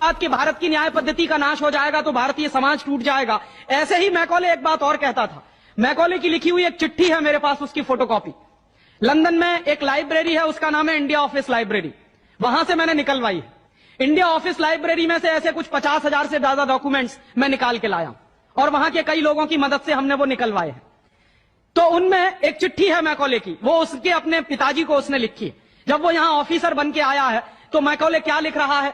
बात कि भारत की न्याय पद्धति का नाश हो जाएगा तो भारतीय समाज टूट जाएगा, ऐसे ही मैकॉले एक बात और कहता था। मैकॉले की लिखी हुई एक चिट्ठी है मेरे पास, उसकी फोटोकॉपी। लंदन में एक लाइब्रेरी है, उसका नाम है इंडिया ऑफिस लाइब्रेरी, वहां से मैंने निकलवाई है। इंडिया ऑफिस लाइब्रेरी में से ऐसे कुछ 50,000 से ज्यादा डॉक्यूमेंट्स मैं निकाल के लाया और वहां के कई लोगों की मदद से हमने वो निकलवाए हैं। तो उनमें एक चिट्ठी है मैकॉले की, वो उसके अपने पिताजी को उसने लिखी है। जब वो यहां ऑफिसर बन के आया है तो मैकॉले क्या लिख रहा है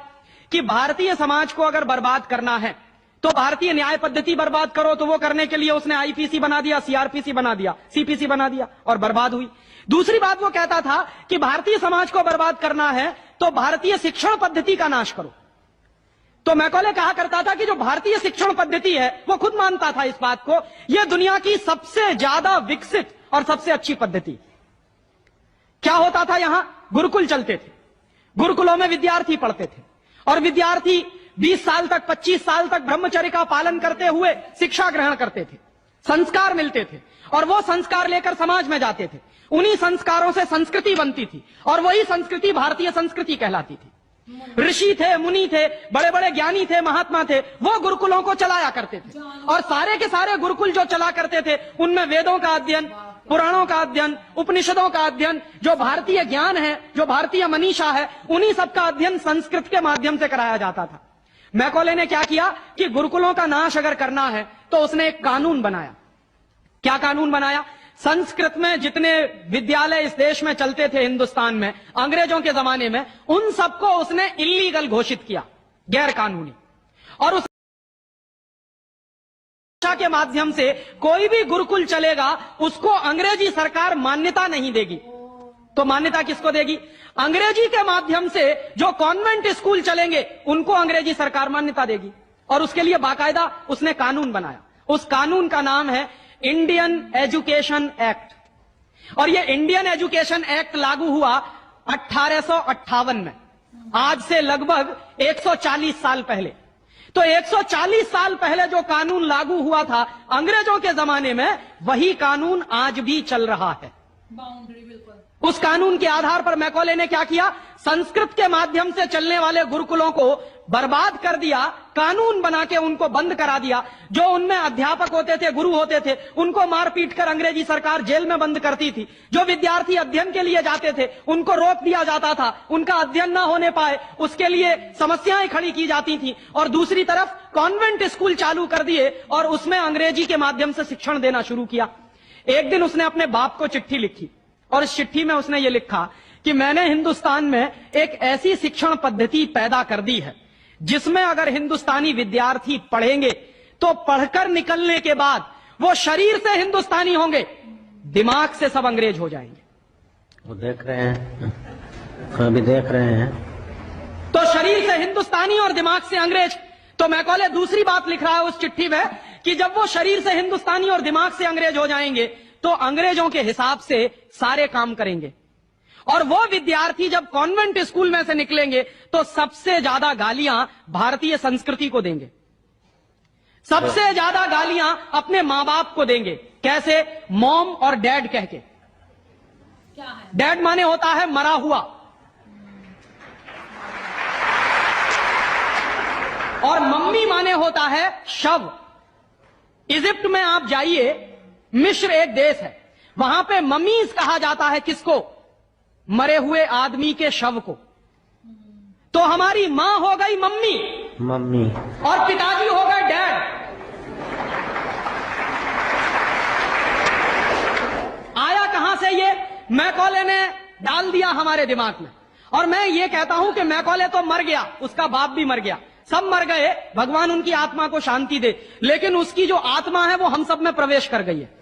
कि भारतीय समाज को अगर बर्बाद करना है तो भारतीय न्याय पद्धति बर्बाद करो। तो वो करने के लिए उसने आईपीसी बना दिया, सीआरपीसी बना दिया, सीपीसी बना दिया और बर्बाद हुई। दूसरी बात वो कहता था कि भारतीय समाज को बर्बाद करना है तो भारतीय शिक्षण पद्धति का नाश करो। तो मैकॉले कहा करता था कि जो भारतीय शिक्षण पद्धति है, वो खुद मानता था इस बात को, यह दुनिया की सबसे ज्यादा विकसित और सबसे अच्छी पद्धति। क्या होता था, यहां गुरुकुल चलते थे, गुरुकुलों में विद्यार्थी पढ़ते थे और विद्यार्थी 20 साल तक, 25 साल तक ब्रह्मचर्य का पालन करते हुए शिक्षा ग्रहण करते थे, संस्कार मिलते थे और वो संस्कार लेकर समाज में जाते थे। उन्हीं संस्कारों से संस्कृति बनती थी और वही संस्कृति भारतीय संस्कृति कहलाती थी। ऋषि थे, मुनि थे, बड़े बड़े ज्ञानी थे, महात्मा थे, वो गुरुकुलों को चलाया करते थे और सारे के सारे गुरुकुल जो चला करते थे उनमें वेदों का अध्ययन, पुराणों का अध्ययन, उपनिषदों का अध्ययन, जो भारतीय ज्ञान है, जो भारतीय मनीषा है, उन्हीं सबका अध्ययन संस्कृत के माध्यम से कराया जाता था। मैकॉले ने क्या किया कि गुरुकुलों का नाश अगर करना है तो उसने एक कानून बनाया। क्या कानून बनाया? संस्कृत में जितने विद्यालय इस देश में चलते थे, हिंदुस्तान में अंग्रेजों के जमाने में, उन सबको उसने इल्लीगल घोषित किया, गैर कानूनी। और उस शिक्षा के माध्यम से कोई भी गुरुकुल चलेगा उसको अंग्रेजी सरकार मान्यता नहीं देगी। तो मान्यता किसको देगी? अंग्रेजी के माध्यम से जो कॉन्वेंट स्कूल चलेंगे उनको अंग्रेजी सरकार मान्यता देगी। और उसके लिए बाकायदा उसने कानून बनाया। उस कानून का नाम है इंडियन एजुकेशन एक्ट। और ये इंडियन एजुकेशन एक्ट लागू हुआ 1858 में, आज से लगभग 140 साल पहले। तो 140 साल पहले जो कानून लागू हुआ था अंग्रेजों के जमाने में, वही कानून आज भी चल रहा है। बाउंड्री बिल्कुल। उस कानून के आधार पर मैकॉले ने क्या किया? संस्कृत के माध्यम से चलने वाले गुरुकुलों को बर्बाद कर दिया, कानून बना के उनको बंद करा दिया। जो उनमें अध्यापक होते थे, गुरु होते थे, उनको मार पीट कर अंग्रेजी सरकार जेल में बंद करती थी। जो विद्यार्थी अध्ययन के लिए जाते थे उनको रोक दिया जाता था, उनका अध्ययन ना होने पाए उसके लिए समस्याएं खड़ी की जाती थी। और दूसरी तरफ कॉन्वेंट स्कूल चालू कर दिए और उसमें अंग्रेजी के माध्यम से शिक्षण देना शुरू किया। एक दिन उसने अपने बाप को चिट्ठी लिखी और इस चिट्ठी में उसने ये लिखा कि मैंने हिंदुस्तान में एक ऐसी शिक्षण पद्धति पैदा कर दी है जिसमें अगर हिंदुस्तानी विद्यार्थी पढ़ेंगे तो पढ़कर निकलने के बाद वो शरीर से हिंदुस्तानी होंगे, दिमाग से सब अंग्रेज हो जाएंगे। वो देख रहे हैं, अभी देख रहे हैं। तो शरीर से हिंदुस्तानी और दिमाग से अंग्रेज। तो मैकॉले दूसरी बात लिख रहा है उस चिट्ठी में कि जब वो शरीर से हिंदुस्तानी और दिमाग से अंग्रेज हो जाएंगे तो अंग्रेजों के हिसाब से सारे काम करेंगे। और वो विद्यार्थी जब कॉन्वेंट स्कूल में से निकलेंगे तो सबसे ज्यादा गालियां भारतीय संस्कृति को देंगे, सबसे ज्यादा गालियां अपने मां बाप को देंगे। कैसे? मॉम और डैड कह के। क्या है? डैड माने होता है मरा हुआ और मम्मी माने होता है शव। इजिप्ट में आप जाइए, मिस्र एक देश है, वहां पे मम्मीज कहा जाता है किसको? मरे हुए आदमी के शव को। तो हमारी मां हो गई मम्मी, मम्मी, और पिताजी हो गए डैड। आया कहां से ये? मैकॉले ने डाल दिया हमारे दिमाग में। और मैं ये कहता हूं कि मैकॉले तो मर गया, उसका बाप भी मर गया, सब मर गए, भगवान उनकी आत्मा को शांति दे, लेकिन उसकी जो आत्मा है वो हम सब में प्रवेश कर गई है।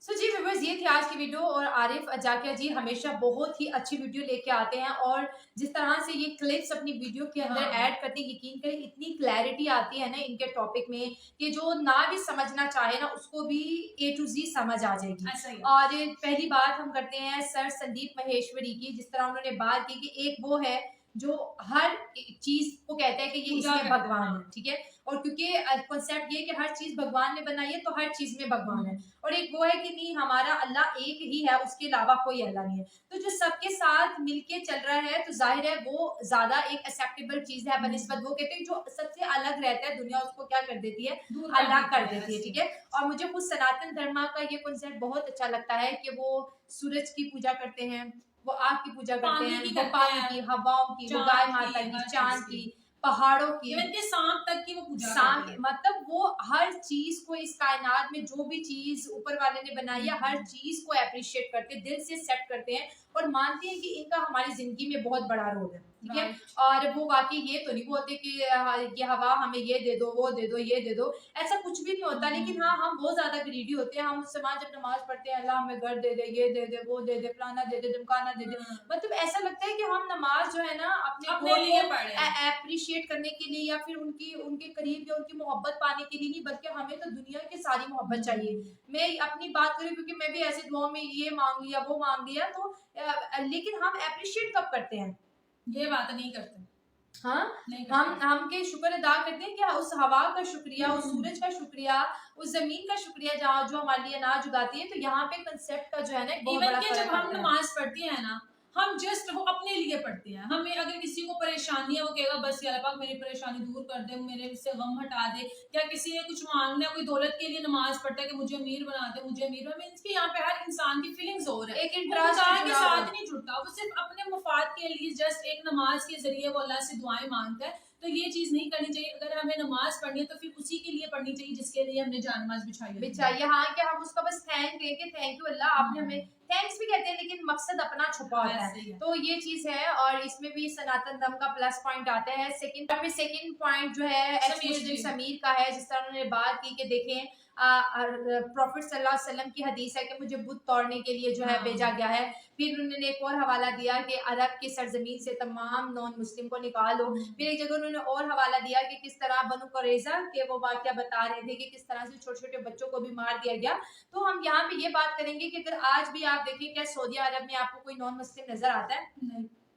जी व्यूअर्स, ये थी आज की वीडियो। और आरिफ अजाकिया जी हमेशा बहुत ही अच्छी वीडियो लेके आते हैं और जिस तरह से ये क्लिप्स अपनी वीडियो के अंदर ऐड करते हैं, यकीन करें इतनी क्लैरिटी आती है ना इनके टॉपिक में कि जो ना भी समझना चाहे ना उसको भी A to Z समझ आ जाएगी। और पहली बात हम करते हैं सर संदीप महेश्वरी की, जिस तरह उन्होंने बात की कि एक वो है जो हर चीज को कहता है कि ये पूजा इसमें करता है। भगवान है, ठीक है। और क्योंकि कॉन्सेप्ट ये है कि हर चीज भगवान ने बनाई है तो हर चीज में भगवान है। और एक वो है कि नहीं, हमारा अल्लाह एक ही है, उसके अलावा कोई अल्लाह नहीं है। तो जो सबके साथ मिलके चल रहा है तो जाहिर है वो ज्यादा एक एक्सेप्टेबल चीज है बनिस्बत, वो कहते हैं जो सबसे अलग रहता है दुनिया उसको क्या कर देती है, दूर अलग कर देती है, ठीक है। और मुझे खुद सनातन धर्म का ये कॉन्सेप्ट बहुत अच्छा लगता है कि वो सूरज की पूजा करते हैं, वो आग की पूजा करते पानी हैं, की वो करते पानी हैं, की, हवाओं की, वो चाँद गाय की, माता की, हर चांद चीज़ की, पहाड़ों की, इवन के सांप तक की वो पूजा सांप, करते हैं। मतलब वो हर चीज को इस कायनात में जो भी चीज ऊपर वाले ने बनाई है हर चीज को अप्रिशिएट करते हैं, दिल से एक्सेप्ट करते हैं और मानते हैं कि इनका हमारी जिंदगी में बहुत बड़ा रोल है, ठीक है। Right. और वो वाकई ये तो नहीं बोलते कि ये हवा हमें ये दे दो, वो दे दो, ये दे दो, ऐसा कुछ भी नहीं होता। लेकिन हाँ, हम बहुत ज्यादा ग्रीडी होते हैं। हम समाज जब नमाज पढ़ते हैं, अल्लाह हमें घर दे दे, ये दे दे, वो दे दे, फलाना दे दे, ढमकाना दे दे, मतलब ऐसा लगता है कि हम नमाज जो है ना अपने अपने गॉड लिए को पढ़ रहे हैं। अप्रिशिएट करने के लिए या फिर उनकी उनके करीब या उनकी मोहब्बत पाने के लिए नहीं, बल्कि हमें तो दुनिया की सारी मोहब्बत चाहिए। मैं अपनी बात करूँ क्योंकि मैं भी ऐसे दुआओं में ये मांग लिया, वो मांग लिया, तो लेकिन हम अप्रिशिएट कब करते हैं? ये बात नहीं करते, हाँ, नहीं हम करते। हम के शुक्र अदा करते हैं कि उस हवा का शुक्रिया, उस सूरज का शुक्रिया, उस जमीन का शुक्रिया जहाँ जो हमारे लिए अनाज उगाती है। तो यहाँ पे कंसेप्ट का जो है ना एक बहुत इवन बड़ा कि फर्क जब हम आता है। नमाज पढ़ते हैं ना, हम जस्ट वो अपने लिए पढ़ते हैं। हमें अगर किसी को परेशानी है, वो कहेगा बस या अल्लाह पाक मेरी परेशानी दूर कर दे, मेरे से गम हटा दे। या किसी ने कुछ मांगना है, कोई दौलत के लिए नमाज पढ़ता है कि मुझे अमीर बना दे, मुझे अमीर बना। मींस कि यहाँ पे हर इंसान की फीलिंग्स हो रहा है, एक वो इंटरेस्ट खुदा के जुड़ा हुआ साथ है। नहीं जुड़ता, वो सिर्फ अपने मुफाद के लिए जस्ट एक नमाज के जरिए वो अल्लाह से दुआएं मांगता है। तो ये चीज नहीं करनी चाहिए। अगर हमें नमाज पढ़नी है तो फिर उसी के लिए पढ़नी चाहिए जिसके लिए हमने जान नमाज बिछाई है। चाहिए हाँ, कि हम उसका बस थैंक कहें कि थैंक यू अल्लाह, आपने हमें, थैंक्स भी कहते हैं लेकिन मकसद अपना छुपा होता ऐसे ही है। है। तो ये चीज है और इसमें भी सनातन धर्म का प्लस पॉइंट आता है। सेकंड पॉइंट जो है एक्स समीर मुस्लिम जी। समीर का है, जिस तरह उन्होंने बात की कि देखें प्रॉफिट सल्लल्लाहु अलैहि वसल्लम की हदीस है कि मुझे बुत तोड़ने के लिए जो है हाँ। भेजा गया है। फिर उन्होंने एक और हवाला दिया कि अरब की सरजमीन से तमाम नॉन मुस्लिम को निकालो। फिर एक जगह उन्होंने और हवाला दिया कि किस तरह बनु कुरैज़ा के वो वाकया बता रहे थे कि किस तरह से छोटे छोटे बच्चों को भी मार दिया गया। तो हम यहाँ पे ये बात करेंगे कि अगर आज भी आप देखें क्या सऊदी अरब में आपको कोई नॉन मुस्लिम नजर आता है?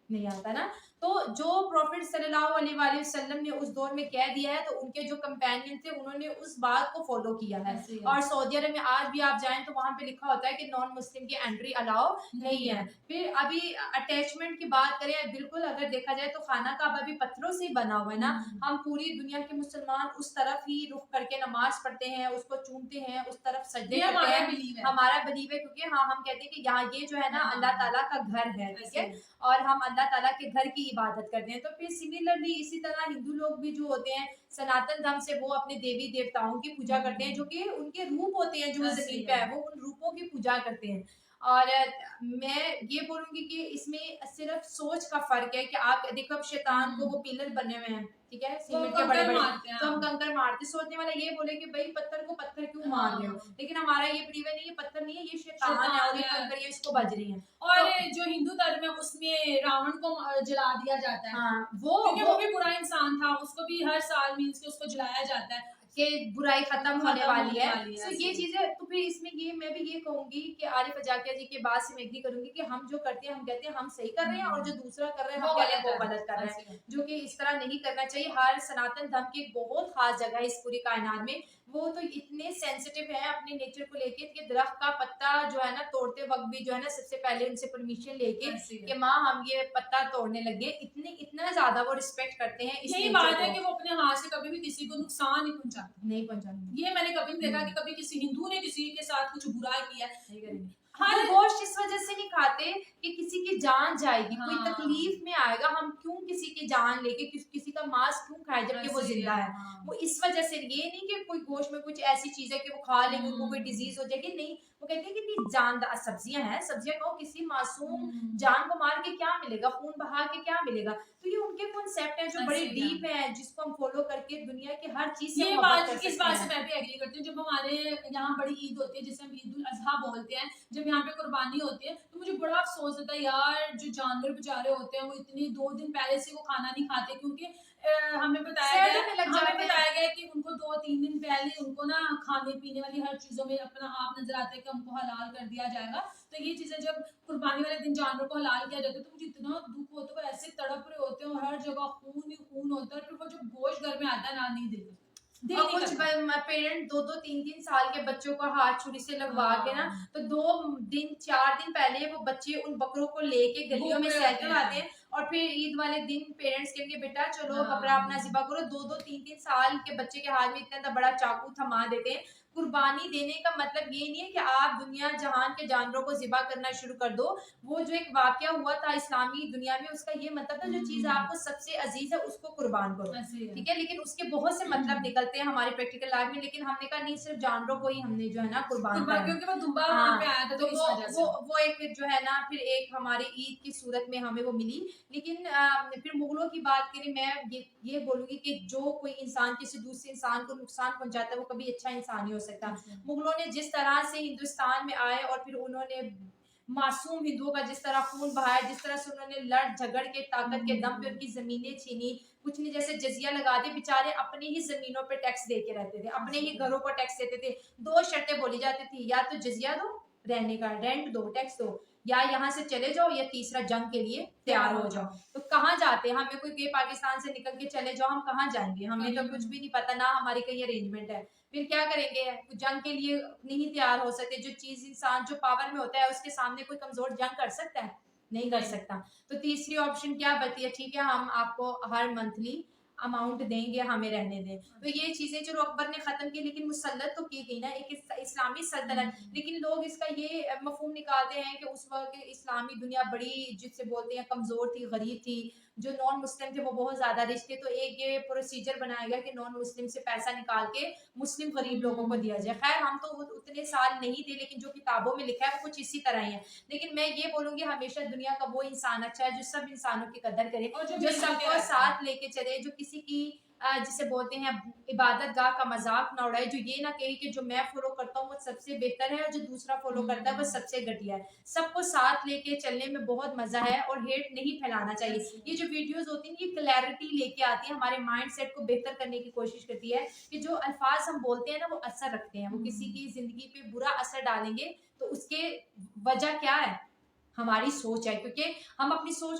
नहीं आता ना। तो जो प्रॉफिट सल्लल्लाहु अलैहि वसल्लम ने उस दौर में कह दिया है तो उनके जो कंपेनियन थे उन्होंने उस बात को फॉलो किया है। ऐसे ही है। और सऊदी अरब में आज भी आप जाएं तो वहां पे लिखा होता है कि नॉन मुस्लिम की एंट्री अलाउ नहीं है। फिर अभी अटैचमेंट की बात करें, बिल्कुल अगर देखा जाए तो खाना काबा भी पत्थरों से ही बना हुआ है ना। हम पूरी दुनिया के मुसलमान उस तरफ ही रुख करके नमाज पढ़ते हैं, उसको चूमते हैं, उस तरफ सजदे ये करते हमारा हैं। बिलीव है। हमारा बिलीव है क्योंकि हाँ, हम कहते हैं कि यहाँ ये जो है ना हाँ। अल्लाह ताला का घर है, ठीक है, और हम अल्लाह ताला के घर की इबादत करते हैं। तो फिर सिमिलरली इसी तरह हिंदू लोग भी जो होते हैं सनातन धर्म से, वो अपने देवी देवताओं की पूजा करते हैं, जो कि उनके रूप होते हैं जो ऐसे जमीन ही पे है। है, वो उन रूपों की पूजा करते हैं। और मैं ये बोलूंगी कि इसमें सिर्फ सोच का फर्क है कि आप देखो अब शैतान को वो पिलर बने हुए हैं, ठीक है, सीमेंट के बड़े कंकर बड़े, मारते हैं, तो हम हाँ। कंकर मारते, सोचने वाला ये बोले कि भाई पत्थर को पत्थर क्यों मार रहे हो, हाँ। लेकिन हमारा ये बिलीव है नहीं, ये पत्थर नहीं है, ये शैतान है और ये शैतान है। कंकर ये इसको बज रही है। और जो हिंदू धर्म है उसमें रावण को जला दिया जाता है। हाँ, वो क्योंकि वो भी बुरा इंसान था, उसको भी हर साल मींस के उसको जलाया जाता है कि बुराई खत्म होने वाली है। वाली है, तो ऐसे ये ही। चीजें, तो फिर इसमें ये मैं भी ये कहूंगी कि आरिफ अजाकिया जी के बात से मैं एग्री करूंगी कि हम जो करते हैं हम कहते हैं हम सही कर रहे हैं और जो दूसरा कर रहे हैं हम कह रहे हैं वो गलत कर रहे हैं, जो कि इस तरह नहीं करना चाहिए। हर सनातन धर्म की एक बहुत खास जगह है इस पूरी कायनात में। वो तो इतने सेंसिटिव है अपने नेचर को लेके कि दरख्त का पत्ता जो है ना तोड़ते वक्त भी जो है ना सबसे पहले उनसे परमिशन लेके ऐसे ही है। कि माँ हम ये पत्ता तोड़ने लगे, इतना ज्यादा वो रिस्पेक्ट करते हैं इस यही nature बात है को। कि वो अपने हाथ से कभी भी किसी को नुकसान नहीं पहुंचाते। नहीं पहुंचाएंगे, ये मैंने कभी नहीं देखा कि कभी किसी हिंदू ने किसी के साथ कुछ बुरा किया है। नहीं करेंगे। हर वो गोश्त इस वजह से नहीं खाते कि किसी की जान जाएगी, कोई हाँ। तकलीफ में आएगा, हम क्यों किसी की जान लेके किसी का मांस क्यों खाए जबकि वो ऐसे ही जिंदा है। हाँ। वो इस वजह से, ये नहीं कि कोई गोश्त में कुछ ऐसी चीज है कि वो खा लेंगे उनको कोई डिजीज हो जाएगी, नहीं, वो कहते हैं कि इतनी जानदार सब्जियां हैं, सब्जियां खाओ, किसी मासूम जान को मार के क्या मिलेगा, खून बहा के क्या मिलेगा। तो ये उनके कॉन्सेप्ट हैं जो बड़े ऐसे ही है। डीप हैं, जिसको हम फॉलो करके दुनिया की हर चीज से ये मोहब्बत बात, कर इस सकते बात से हैं। मैं भी एग्री करती हूँ। जब हमारे यहाँ बड़ी ईद होती है जिसे हम ईद उल अजहा बोलते हैं, जब यहाँ पे कुर्बानी होती है तो मुझे बड़ा अफसोस होता है यार, जो जानवर बेचारे होते हैं वो इतनी 2 दिन पहले से वो खाना नहीं खाते, क्योंकि हमें बताया सैलरी में लग जाते हैं। गया कि उनको 2-3 दिन पहले उनको ना खाने पीने वाली हर चीजों में अपना आप नजर आता है कि हमको हलाल कर दिया जाएगा। तो ये चीजें जब कुर्बानी वाले दिन जानवर को हलाल किया जाता है तो मुझे इतना दुख होता है, वो ऐसे तड़प रहे होते हैं हर जगह खून ही खून होता है, फिर वो जो गोश्त घर में आता है ना, नहीं दिल दिल और नहीं कुछ करता। पेरेंट 2-2 3-3 साल के बच्चों को हाथ छुरी से लगवा के ना, हाँ। तो 2 दिन 4 दिन पहले वो बच्चे उन बकरों को लेके गलियों घूम में रहे सैर होते करवाते हैं। हैं, और फिर ईद वाले दिन पेरेंट्स कहेंगे बेटा चलो बकरा हाँ। अपना ज़िबा करो। 2-2 3-3 साल के बच्चे के हाथ में इतना बड़ा चाकू थमा देते हैं। कुर्बानी देने का मतलब ये नहीं है कि आप दुनिया जहान के जानवरों को ज़िबा करना शुरू कर दो। वो जो एक वाक़या हुआ था इस्लामी दुनिया में, उसका ये मतलब था जो चीज़ आपको सबसे अज़ीज़ है उसको कुर्बान करो। ऐसे ही है। ठीक है, लेकिन उसके बहुत से मतलब निकलते हैं हमारे प्रैक्टिकल लाइफ में, लेकिन हमने कहा नहीं सिर्फ जानवरों को ही हमने जो है ना कुर्बान करना। क्योंकि वो दुम्बा वहां हाँ, पे आया था, तो तो इस वो वजह से। वो एक जो है ना फिर एक हमारे ईद की सूरत में हमें वो मिली। लेकिन फिर मुगलों की बात करें, मैं ये बोलूंगी कि जो कोई इंसान किसी दूसरे इंसान को नुकसान पहुंचाता है वो कभी अच्छा इंसान नहीं हो सकता। मुगलों ने जिस तरह से हिंदुस्तान में आए और फिर उन्होंने मासूम हिंदुओं का जिस तरह खून बहाया, जिस तरह से उन्होंने लड़ झगड़ के ताकत के दम पे उनकी जमीनें छीनी, कुछ नहीं जैसे जजिया लगा दे, बेचारे अपनी ही जमीनों पे टैक्स दे के रहते थे, अपने ही घरों को टैक्स देते थे। 2 शर्तें बोली जाती थी, या तो जजिया दो, रहने का रेंट दो, टैक्स दो, या यहाँ से चले जाओ, या तीसरा जंग के लिए तैयार हो जाओ। तो कहाँ जाते हैं? हमें कोई कहे पाकिस्तान से निकल के चले जाओ, हम कहाँ जाएंगे? हमें तो कुछ भी नहीं पता, ना हमारी कहीं अरेंजमेंट है। फिर क्या करेंगे? जंग के लिए नहीं तैयार हो सकते। जो चीज इंसान जो पावर में होता है उसके सामने कोई कमजोर जंग कर सकता है? नहीं कर सकता। तो तीसरी ऑप्शन क्या बची है? ठीक है, हम आपको हर मंथली अमाउंट देंगे, हमें रहने दें। तो ये चीजें जो अकबर ने खत्म की, लेकिन मुसल्लत तो की गई ना एक इस्लामी सल्तनत। लेकिन लोग इसका ये मफहूम निकालते हैं कि उस वक्त इस्लामी दुनिया बड़ी, जिससे बोलते हैं कमजोर थी, गरीब थी, जो नॉन मुस्लिम थे वो बहुत ज्यादा रिच थे। तो एक ये प्रोसीजर बनाया गया कि नॉन मुस्लिम से पैसा निकाल के मुस्लिम गरीब लोगों को दिया जाए। खैर हम तो उतने साल नहीं थे, लेकिन जो किताबों में लिखा है वो कुछ इसी तरह ही है। लेकिन मैं ये बोलूंगी हमेशा दुनिया का वो इंसान अच्छा है जो सब इंसानों की कदर करे, और जो जो मिलजुल के सबको रहता है। साथ लेके चले, जो किसी की जिसे बोलते हैं इबादत गाह का मजाक ना उड़ाए, जो ये ना कहे कि जो मैं फॉलो करता हूँ वो सबसे बेहतर है और जो दूसरा फॉलो करता है वो सबसे घटिया है। सबको साथ लेके चलने में बहुत मजा है और हेट नहीं फैलाना चाहिए। ये जो वीडियोस होती हैं ये क्लैरिटी लेके आती है, हमारे माइंड सेट को बेहतर करने की कोशिश करती है कि जो अल्फाज हम बोलते हैं ना वो असर रखते हैं, वो किसी की जिंदगी पे बुरा असर डालेंगे तो उसके वजह क्या है? हमारी सोच है, क्योंकि हम अपनी सोच